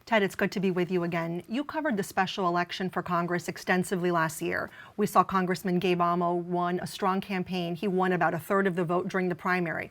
Ted, it's good to be with you again. You covered the special election for Congress extensively last year. We saw Congressman Gabe Amo won a strong campaign. He won about a third of the vote during the primary.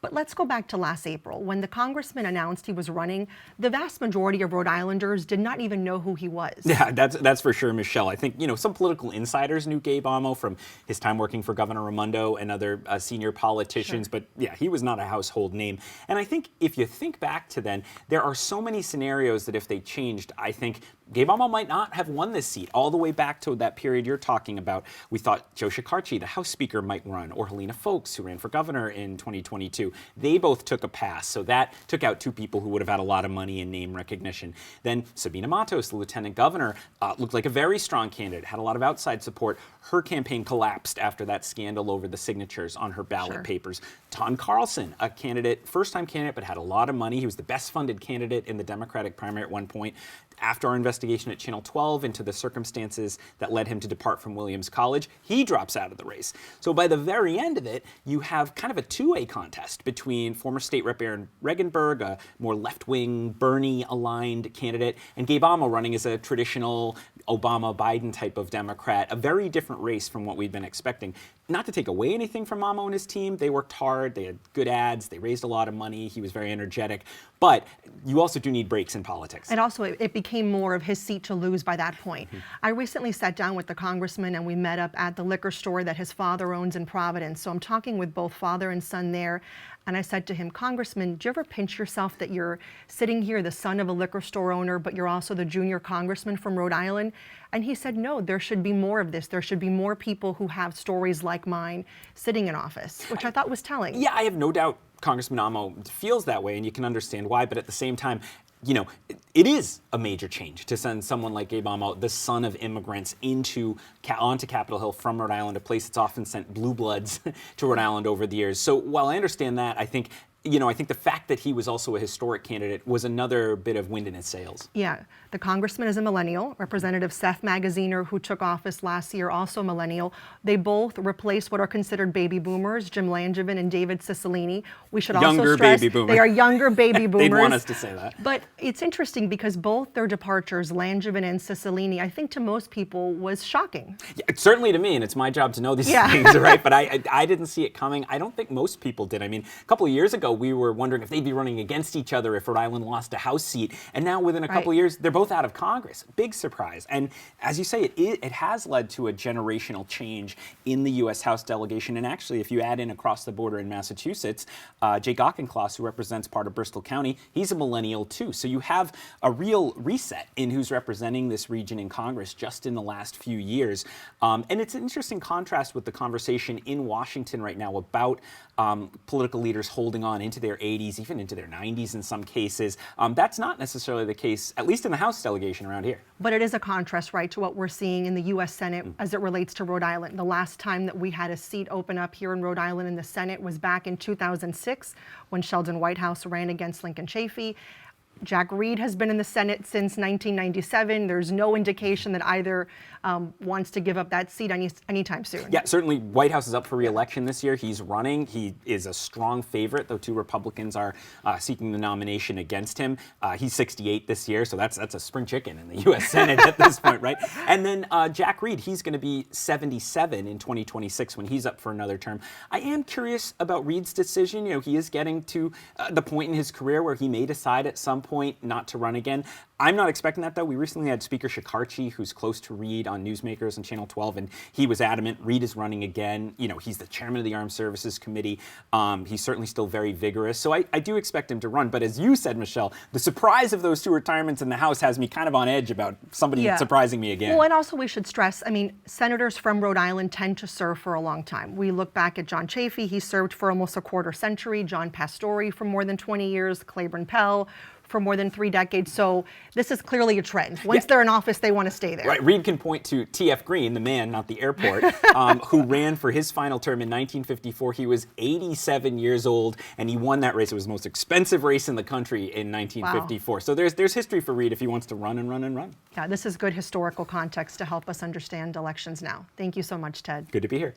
But let's go back to last April. When the congressman announced he was running, the vast majority of Rhode Islanders did not even know who he was. Yeah, that's for sure, Michelle. I think, some political insiders knew Gabe Amo from his time working for Governor Raimondo and other senior politicians. Sure. But yeah, he was not a household name. And I think if you think back to then, there are so many scenarios that if they changed, I think Gabe Amo might not have won this seat. All the way back to that period you're talking about, we thought Joe Shekarchi, the House Speaker, might run, or Helena Foulkes, who ran for governor in 2022. They both took a pass, so that took out two people who would have had a lot of money and name recognition. Then Sabina Matos, the lieutenant governor, looked like a very strong candidate, had a lot of outside support. Her campaign collapsed after that scandal over the signatures on her ballot papers. Ton Carlson, a candidate, first-time candidate, but had a lot of money. He was the best-funded candidate in the Democratic primary at one point. After our investigation at Channel 12 into the circumstances that led him to depart from Williams College, he drops out of the race. So by the very end of it, you have kind of a two-way contest between former State Rep Aaron Regenberg, a more left-wing, Bernie-aligned candidate, and Gabe Amo running as a traditional Obama-Biden type of Democrat, a very different race from what we'd been expecting. Not to take away anything from Amo and his team, they worked hard, they had good ads, they raised a lot of money, he was very energetic, but you also do need breaks in politics. And also it became more of his seat to lose by that point. Mm-hmm. I recently sat down with the congressman and we met up at the liquor store that his father owns in Providence. So I'm talking with both father and son there. And I said to him, Congressman, do you ever pinch yourself that you're sitting here, the son of a liquor store owner, but you're also the junior congressman from Rhode Island? And he said, no, there should be more of this. There should be more people who have stories like mine sitting in office, which I thought was telling. Yeah, I have no doubt Congressman Amo feels that way, and you can understand why. But at the same time, it is a major change to send someone like Gabe Amo, the son of immigrants, onto Capitol Hill from Rhode Island, a place that's often sent blue bloods to Rhode Island over the years. So while I understand that, I think the fact that he was also a historic candidate was another bit of wind in his sails. Yeah, the congressman is a millennial. Representative Seth Magaziner, who took office last year, also a millennial. They both replaced what are considered baby boomers, Jim Langevin and David Cicilline. We should also stress they are younger baby boomers. They'd want us to say that. But it's interesting because both their departures, Langevin and Cicilline, I think to most people was shocking. Yeah, certainly to me, and it's my job to know these things, right? But I didn't see it coming. I don't think most people did. I mean, a couple of years ago, we were wondering if they'd be running against each other if Rhode Island lost a House seat. And now within a couple of years, they're both out of Congress. Big surprise. And as you say, it has led to a generational change in the U.S. House delegation. And actually, if you add in across the border in Massachusetts, Jake Auchincloss, who represents part of Bristol County, he's a millennial too. So you have a real reset in who's representing this region in Congress just in the last few years. And it's an interesting contrast with the conversation in Washington right now about political leaders holding on into their 80s, even into their 90s in some cases. That's not necessarily the case, at least in the House delegation around here. But it is a contrast, right, to what we're seeing in the U.S. Senate as it relates to Rhode Island. The last time that we had a seat open up here in Rhode Island in the Senate was back in 2006 when Sheldon Whitehouse ran against Lincoln Chafee. Jack Reed has been in the Senate since 1997. There's no indication that either wants to give up that seat anytime soon. Yeah, certainly Whitehouse is up for re-election this year. He's running. He is a strong favorite, though two Republicans are seeking the nomination against him. He's 68 this year, so that's a spring chicken in the U.S. Senate at this point, right? And then Jack Reed, he's going to be 77 in 2026 when he's up for another term. I am curious about Reed's decision. He is getting to the point in his career where he may decide at some point not to run again. I'm not expecting that, though. We recently had Speaker Shekarchi, who's close to Reed on Newsmakers and Channel 12, and he was adamant Reed is running again. He's the chairman of the Armed Services Committee. He's certainly still very vigorous, so I do expect him to run. But as you said, Michelle, the surprise of those two retirements in the House has me kind of on edge about somebody surprising me again. Well, and also we should stress, senators from Rhode Island tend to serve for a long time. We look back at John Chafee. He served for almost a quarter century. John Pastore for more than 20 years. Claiborne Pell for more than 3 decades. So this is clearly a trend. Once they're in office, they want to stay there. Right. Reed can point to T.F. Green, the man, not the airport, who ran for his final term in 1954. He was 87 years old, and he won that race. It was the most expensive race in the country in 1954. Wow. So there's history for Reed if he wants to run and run and run. Yeah, this is good historical context to help us understand elections now. Thank you so much, Ted. Good to be here.